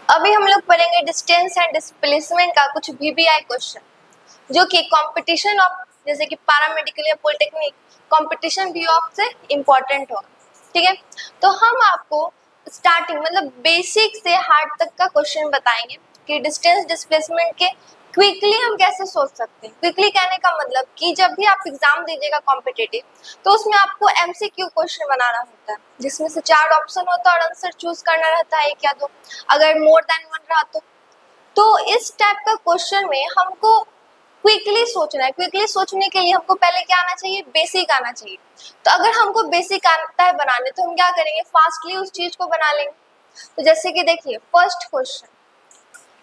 अभी हम लोग पढ़ेंगे डिस्टेंस एंड डिस्प्लेसमेंट का कुछ वीबीआई क्वेश्चन, जो कि कंपटीशन ऑफ जैसे कि पैरामेडिकल या पॉलिटेक्निक कंपटीशन भी ऑफ से इम्पोर्टेंट होगा। ठीक है, तो हम आपको स्टार्टिंग मतलब बेसिक से हार्ड तक का क्वेश्चन बताएंगे कि डिस्टेंस डिस्प्लेसमेंट के क्विकली हम कैसे सोच सकते हैं। क्विकली कहने का मतलब कि जब भी आप एग्जाम दीजिएगा कॉम्पिटिटिव, तो उसमें आपको एमसीक्यू क्वेश्चन बनाना होता है, जिसमें से 4 ऑप्शन होता है और आंसर चूज करना रहता है 1 या 2, अगर मोर देन 1 रहा तो इस टाइप का क्वेश्चन में हमको क्विकली सोचना है। क्विकली सोचने के लिए हमको पहले क्या आना चाहिए, बेसिक आना चाहिए। तो अगर हमको बेसिक आता है बनाने, तो हम क्या करेंगे, फास्टली उस चीज को बना लेंगे। तो जैसे कि देखिए फर्स्ट क्वेश्चन,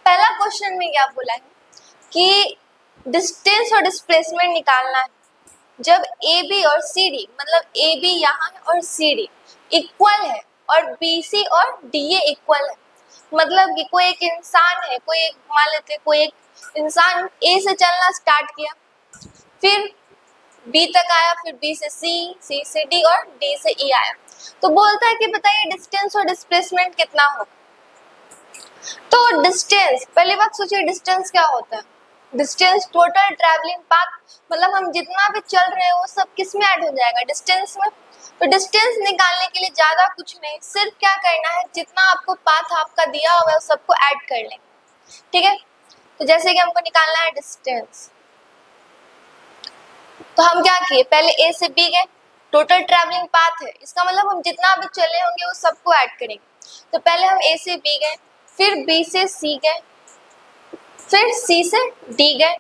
पहला क्वेश्चन में क्या बोला है कि डिस्टेंस और डिस्प्लेसमेंट निकालना है जब ए बी और सी डी, मतलब ए बी यहाँ है और सी डी इक्वल है और बी सी और डी ए इक्वल है। मतलब कि कोई एक इंसान है, कोई एक मान लेते कोई एक इंसान ए से चलना स्टार्ट किया, फिर बी तक आया, फिर बी से सी से डी और डी से ई आया। तो बोलता है कि बताइए डिस्टेंस और डिस्प्लेसमेंट कितना होगा। तो डिस्टेंस, पहली बात सोचिए डिस्टेंस क्या होता है। डिस्टेंस टोटल ट्रैवलिंग पाथ, मतलब हम जितना भी चल रहे हैं वो सब किस में ऐड हो जाएगा, डिस्टेंस में। तो डिस्टेंस निकालने के लिए ज्यादा कुछ नहीं, सिर्फ क्या करना है, जितना आपको पाथ आपका दिया हुआ है उस सबको ऐड कर लेंगे। ठीक है, तो जैसे कि हमको निकालना है डिस्टेंस, तो हम क्या किए, पहले ए से बी गए, टोटल ट्रैवलिंग पाथ है, इसका मतलब हम जितना भी चले होंगे वो सबको ऐड करेंगे। तो पहले हम ए से बी गए, फिर बी से सी गए, फिर सी से डी गए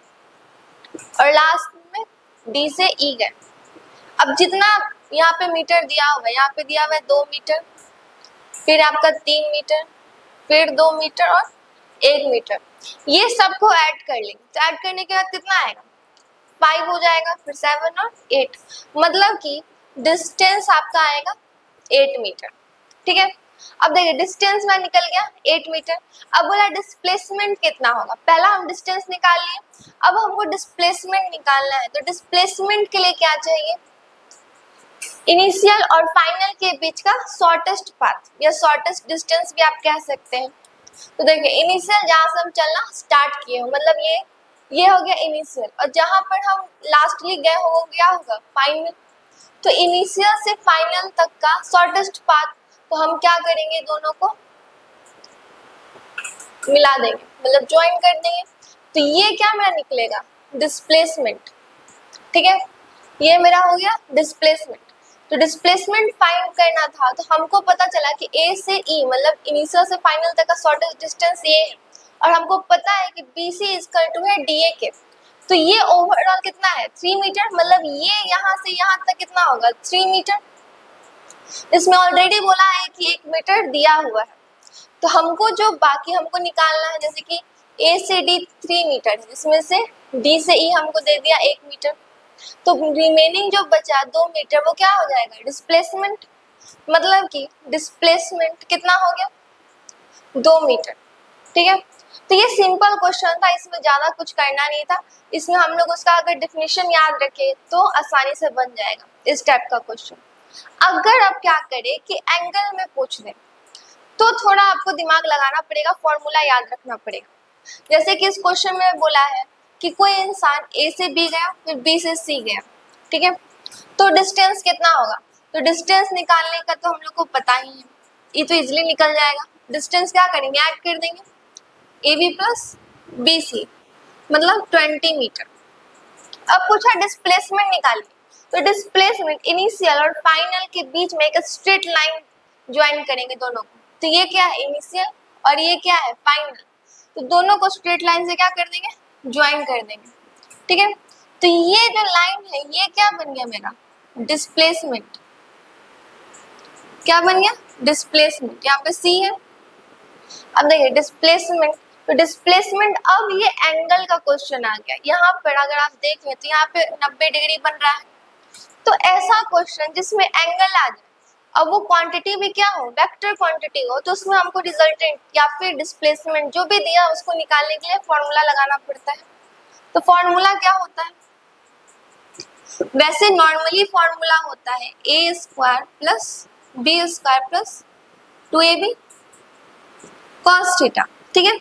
और लास्ट में डी से ई गए। अब जितना यहाँ पे मीटर दिया हुआ है, यहाँ पे दिया हुआ है 2 मीटर, फिर आपका 3 मीटर, फिर 2 मीटर और 1 मीटर, ये सबको ऐड कर लेंगे। तो ऐड करने के बाद कितना आएगा, 5 हो जाएगा, फिर 7 और 8, मतलब कि डिस्टेंस आपका आएगा 8 मीटर। ठीक है, अब देखिए डिस्टेंस में निकल गया 8 मीटर। अब बोला डिस्प्लेसमेंट कितना होगा, पहला हम डिस्टेंस निकाल लिए, अब हमको डिस्प्लेसमेंट निकालना है। तो डिस्प्लेसमेंट के लिए क्या चाहिए, इनिशियल और फाइनल के बीच का शॉर्टेस्ट पाथ या शॉर्टेस्ट डिस्टेंस भी आप कह सकते हैं। तो देखिए इनिशियल जहाँ से हम चलना स्टार्ट किए हो, मतलब ये हो गया इनिशियल, और जहाँ पर हम लास्टली गए हो क्या होगा, फाइनल। तो इनिशियल से फाइनल तक का शॉर्टेस्ट पाथ, तो हम क्या करेंगे, दोनों को मिला देंगे, मतलब ज्वाइन कर देंगे। तो ये क्या मेरा निकलेगा, डिस्प्लेसमेंट। ठीक है, ये मेरा हो गया डिस्प्लेसमेंट। तो डिस्प्लेसमेंट फाइंड करना था, तो हमको पता चला कि ए से ई मतलब इनिशियल से फाइनल तक का शॉर्टेस्ट डिस्टेंस ये है, और हमको पता है कि बी सी इक्वल टू है डी ए के। तो ये ओवरऑल कितना है, 3 मीटर, मतलब ये यहाँ से यहाँ तक कितना होगा, 3 मीटर। इसमें ऑलरेडी बोला है कि 1 मीटर दिया हुआ है, तो हमको जो बाकी हमको निकालना है, जैसे कि ए से डी 3 मीटर है, जिसमें से डी से ई हमको दे दिया 1 मीटर, तो रिमेनिंग जो बचा 2 मीटर वो क्या हो जाएगा, डिस्प्लेसमेंट। मतलब कि डिस्प्लेसमेंट कितना हो गया, 2 मीटर। ठीक है, तो ये सिंपल क्वेश्चन था, इसमें ज्यादा कुछ करना नहीं था। इसमें हम लोग उसका अगर डेफिनेशन याद रखे तो आसानी से बन जाएगा इस टाइप का क्वेश्चन। अगर आप क्या करें कि एंगल में पूछ दें, तो थोड़ा आपको दिमाग लगाना पड़ेगा, फॉर्मूला याद रखना पड़ेगा। जैसे कि इस क्वेश्चन में बोला है कि कोई इंसान ए से बी गया, फिर बी से सी गया। ठीक है, तो डिस्टेंस कितना होगा, तो डिस्टेंस निकालने का तो हम लोग को पता ही है, ये तो इजिली निकल जाएगा। डिस्टेंस क्या करेंगे, ऐड कर देंगे, A B plus B C मतलब 20 मीटर। अब पूछा डिस्प्लेसमेंट निकालिए, तो डिस्प्लेसमेंट इनिशियल और फाइनल के बीच में एक स्ट्रेट लाइन ज्वाइन करेंगे दोनों को। तो ये क्या है, इनिशियल, और ये क्या है, फाइनल। तो दोनों को स्ट्रेट लाइन से क्या कर देंगे, ज्वाइन कर देंगे। ठीक है, तो ये जो लाइन है ये क्या बन गया मेरा, डिस्प्लेसमेंट। क्या बन गया, डिस्प्लेसमेंट। यहाँ पे सी है। अब देखिए डिस्प्लेसमेंट, तो डिस्प्लेसमेंट, अब ये एंगल का क्वेश्चन आ गया। यहाँ पर अगर आप देखें तो यहाँ पे 90 डिग्री बन रहा है, तो ऐसा क्वेश्चन जिसमें एंगल आ जाए, अब वो क्वांटिटी भी क्या हो, वेक्टर क्वांटिटी हो, तो उसमें हमको रिजल्टेंट या फिर डिस्प्लेसमेंट जो भी दिया उसको निकालने के लिए फॉर्मूला लगाना पड़ता है। तो फॉर्मूला क्या होता है, वैसे नॉर्मली फॉर्मूला होता है A square plus B square plus 2ab। cos theta. ठीक है,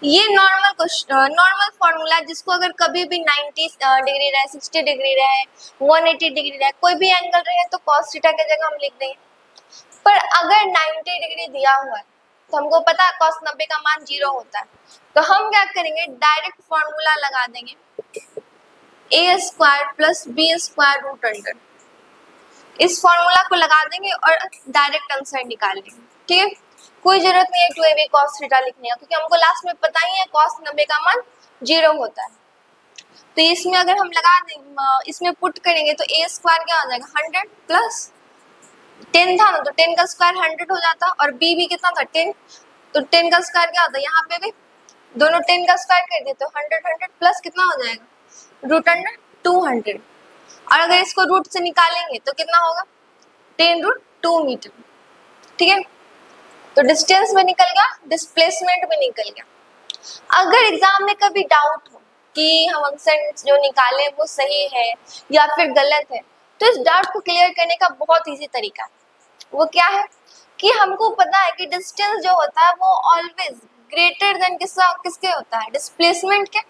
ये नॉर्मल फॉर्मूला है जिसको अगर कभी भी 90 डिग्री रहे, 60 डिग्री रहे, 180 डिग्री रहे, कोई भी एंगल रहे तो cos थीटा की जगह हम लिख देंगे। पर अगर 90 डिग्री दिया हुआ है तो हमको पता है cos 90 का मान 0 होता है, तो हम क्या करेंगे, डायरेक्ट फॉर्मूला लगा देंगे a² plus b² root under. इस फॉर्मूला को लगा देंगे और डायरेक्ट आंसर निकाल लेंगे। ठीक है, कोई जरूरत नहीं है 2ab cos थीटा लिखने का, क्योंकि हमको लास्ट में पता ही है cos 90 का मान 0 होता है। तो इसमें अगर हम लगा दें, इसमें पुट करेंगे तो a² क्या हो जाएगा 100 प्लस 10 था ना, तो 10 का स्क्वायर 100 हो जाता, और b भी कितना था 10, तो 10 का स्क्वायर क्या होता है, यहाँ पे भी दोनों 10 का स्क्वायर कर देते हो 100 प्लस कितना हो जाएगा रूट अंडर 200, और अगर इसको रूट से निकालेंगे तो कितना होगा 10√2 मीटर। ठीक है, तो डिस्टेंस भी निकल गया, डिस्प्लेसमेंट भी निकल गया। अगर एग्जाम में कभी डाउट हो कि हम आंसर जो निकाले वो सही है या फिर गलत है, तो इस डाउट को क्लियर करने का बहुत इजी तरीका है। वो क्या है कि हमको पता है कि डिस्टेंस जो होता है वो ऑलवेज ग्रेटर देन किसके होता है, डिस्प्लेसमेंट के।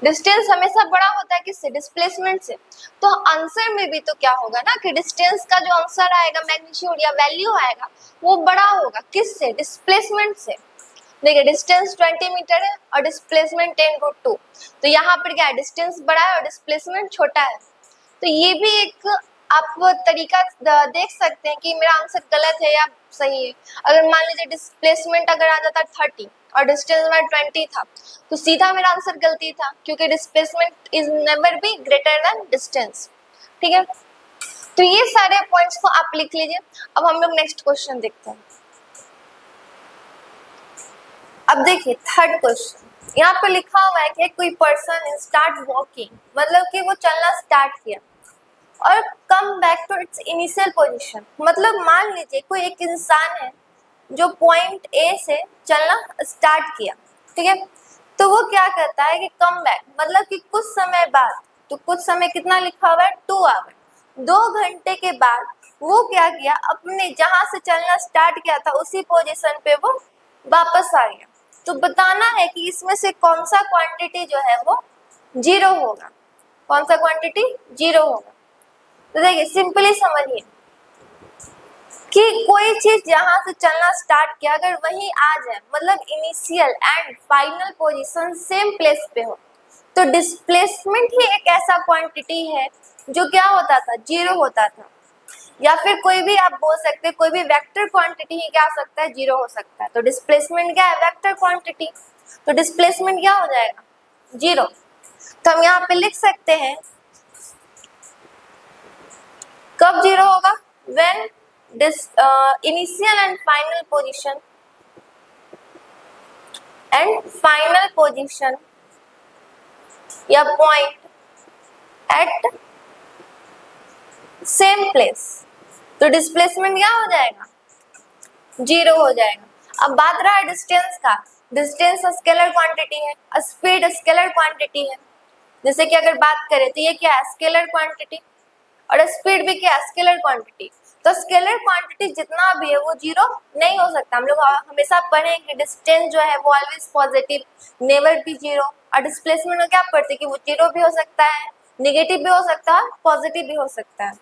डिस्टेंस हमेशा बड़ा होता है किससे, डिस्प्लेसमेंट से। तो आंसर में भी तो क्या होगा ना कि डिस्टेंस का जो आंसर आएगा, मैग्नीट्यूड या वैल्यू आएगा, वो बड़ा होगा किससे, डिस्प्लेसमेंट से। देखिए डिस्टेंस 20 मीटर है और डिस्प्लेसमेंट 10√2, तो यहाँ पर क्या है, डिस्टेंस बड़ा है और डिस्प्लेसमेंट छोटा है। तो ये भी एक आप तरीका देख सकते हैं कि मेरा आंसर गलत है या सही है। अगर मान लीजिए डिस्प्लेसमेंट अगर आ जाता 30 और डिस्टेंस में 20 था, तो सीधा मेरा आंसर गलती था, क्योंकि displacement is never be greater than distance. ठीक है, तो ये सारे पॉइंट्स को आप लिख लीजिए। अब हम लोग नेक्स्ट क्वेश्चन देखते हैं। अब देखिए थर्ड क्वेश्चन, यहाँ पे लिखा हुआ है कि कोई पर्सन स्टार्ट वॉकिंग, मतलब कि वो चलना स्टार्ट किया और come back to its initial position. मतलब मान लीजिए कोई एक इंसान है जो पॉइंट ए से चलना स्टार्ट किया, ठीक है, तो वो क्या करता है कि कम बैक, मतलब कि कुछ समय बाद, तो कुछ समय कितना लिखा हुआ है 2 आवर, 2 घंटे के बाद वो क्या किया, अपने जहां से चलना स्टार्ट किया था उसी पोजीशन पे वो वापस आ गया। तो बताना है कि इसमें से कौन सा क्वांटिटी जो है वो 0 होगा, कौन सा क्वांटिटी 0 होगा। तो देखिए सिंपली समझिए कि कोई चीज जहां से चलना स्टार्ट किया अगर वही आ जाए, मतलब initial and final position same place पे हो, तो डिस्प्लेसमेंट ही एक ऐसा क्वांटिटी है जो क्या होता था 0 होता था। या फिर कोई भी आप बोल सकते हैं कोई भी वेक्टर क्वांटिटी ही क्या हो सकता है 0 हो सकता है। तो डिस्प्लेसमेंट क्या है, वेक्टर क्वांटिटी, तो डिस्प्लेसमेंट क्या हो जाएगा 0। तो हम यहाँ पे लिख सकते हैं कब 0 होगा, when this initial and final position या point at same place, तो डिस्प्लेसमेंट क्या हो जाएगा 0 हो जाएगा। अब बात रहा डिस्टेंस का, डिस्टेंस स्केलर क्वांटिटी है, स्पीड स्केलर क्वांटिटी है। जैसे कि अगर बात करें तो ये क्या है स्केलर क्वांटिटी, और स्पीड भी क्या है स्केलर क्वांटिटी। तो स्केलर क्वांटिटी जितना भी है वो 0 नहीं हो सकता। हम लोग हमेशा पढ़े कि डिस्टेंस जो है वो ऑलवेज पॉजिटिव, नेवर बी 0, और डिस्प्लेसमेंट में क्या पढ़ते कि वो 0 भी हो सकता है, नेगेटिव भी हो सकता है, पॉजिटिव भी हो सकता है।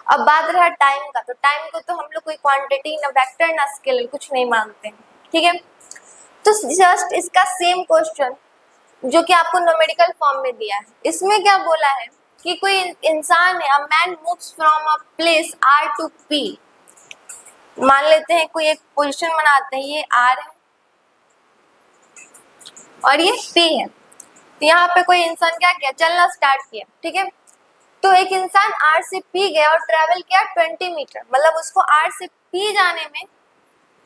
अब बात रहा टाइम का, तो टाइम को तो हम लोग कोई क्वांटिटी ना वेक्टर ना स्केलर कुछ नहीं मानते हैं, ठीक है। तो जस्ट इसका सेम क्वेश्चन जो कि आपको न्यूमेरिकल फॉर्म में दिया है, इसमें क्या बोला है कि कोई इंसान है, a man moves from a place R to P। मान लेते हैं कोई एक पोजीशन बनाते हैं, ये R है और ये P है। तो यहाँ पे कोई इंसान क्या किया, चलना स्टार्ट किया, ठीक है। तो एक इंसान R से P गया और ट्रेवल किया 20 मीटर, मतलब उसको R से P जाने में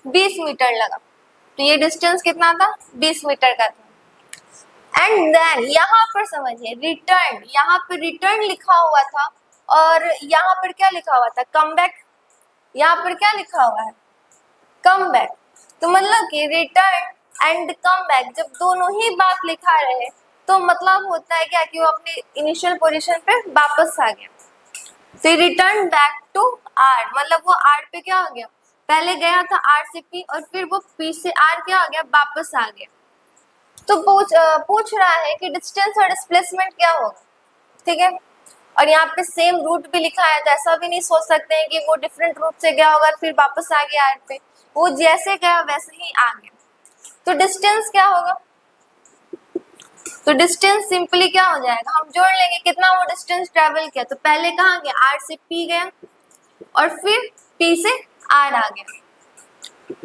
20 मीटर लगा। तो ये डिस्टेंस कितना था 20 मीटर का था। एंड देन यहाँ पर समझिए रिटर्न, यहाँ पर रिटर्न लिखा हुआ था और यहाँ पर क्या लिखा हुआ था कम बैक, यहाँ पर क्या लिखा हुआ है कम बैक। तो मतलब कि रिटर्न एंड कम बैक जब दोनों ही बात लिखा रहे तो मतलब होता है क्या कि वो अपने इनिशियल पोजीशन पे वापस आ गया। तो रिटर्न बैक टू R, मतलब वो R पे क्या हो गया, पहले गया था आर से पी और फिर वो पी से आर क्या हो गया, वापस आ गया। तो पूछ रहा है कि डिस्टेंस और डिस्प्लेसमेंट क्या होगा, ठीक है। और यहाँ पे सेम रूट भी लिखा है, तो ऐसा भी नहीं सोच सकते हैं कि वो डिफरेंट रूट से गया होगा फिर वापस आ गया आर पे, वो जैसे गया वैसे ही आ गया। तो डिस्टेंस क्या होगा, तो डिस्टेंस सिंपली क्या हो जाएगा, हम जोड़ लेंगे कितना वो डिस्टेंस ट्रेवल किया। तो पहले कहाँ गया, आर से पी गया और फिर पी से आर आ गया,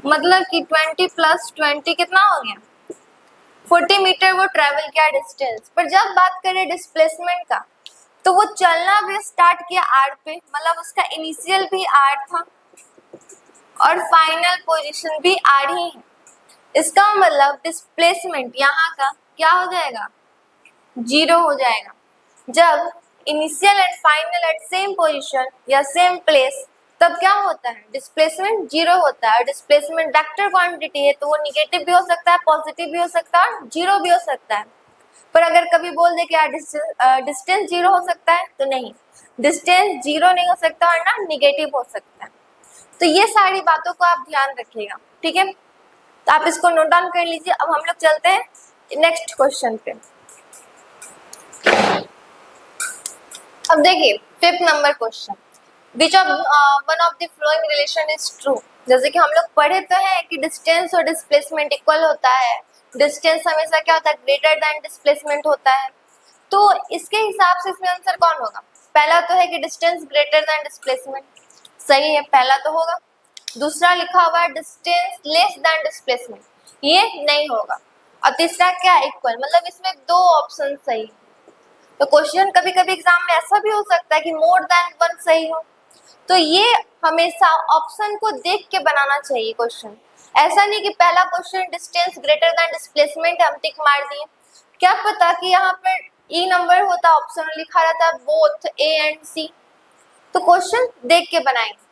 मतलब कि 20 + 20 कितना हो गया, 40 मीटर वो ट्रेवल किया डिस्टेंस। पर जब बात करें डिस्प्लेसमेंट का, तो वो चलना भी स्टार्ट किया आर पे, मतलब उसका इनिशियल भी आर था और फाइनल पोजीशन भी आर ही है। इसका मतलब डिस्प्लेसमेंट यहाँ का क्या हो जाएगा, 0 हो जाएगा। जब initial and final at same position या सेम प्लेस, तब क्या होता है, डिस्प्लेसमेंट 0 होता है। डिस्प्लेसमेंट वेक्टर क्वांटिटी है, तो वो निगेटिव भी हो सकता है, पॉजिटिव भी हो सकता है, 0 भी हो सकता है। पर अगर कभी बोल दे कि यार डिस्टेंस 0 हो सकता है, तो नहीं, डिस्टेंस 0 नहीं हो सकता और ना निगेटिव हो सकता है। तो ये सारी बातों को आप ध्यान रखिएगा, ठीक है। तो आप इसको नोट डाउन कर लीजिए। अब हम लोग चलते हैं नेक्स्ट क्वेश्चन पे। अब देखिए 5th number question, which of one of the flowing relation is true. जैसे कि हम लोग पढ़े तो है कि डिस्टेंस और डिस्प्लेसमेंट इक्वल होता है, डिस्टेंस हमेशा क्या होता है, ग्रेटर देन डिस्प्लेसमेंट होता है। तो इसके हिसाब से इसमें आंसर कौन होगा, पहला तो है कि डिस्टेंस ग्रेटर देन डिस्प्लेसमेंट, सही है, पहला तो होगा। दूसरा लिखा हुआ है डिस्टेंस लेस देन डिस्प्लेसमेंट, ये नहीं होगा। और तीसरा क्या, इक्वल, मतलब इसमें 2 ऑप्शन सही है। तो क्वेश्चन कभी कभी एग्जाम में ऐसा भी हो सकता है कि मोर देन 1 सही हो, तो ये हमेशा ऑप्शन को देख के बनाना चाहिए क्वेश्चन। ऐसा नहीं कि पहला question distance greater than displacement हम टिक मार दिए, क्या पता कि यहाँ पर ई नंबर होता, ऑप्शन लिखा रहता बोथ ए एंड सी। तो क्वेश्चन देख के बनाएंगे।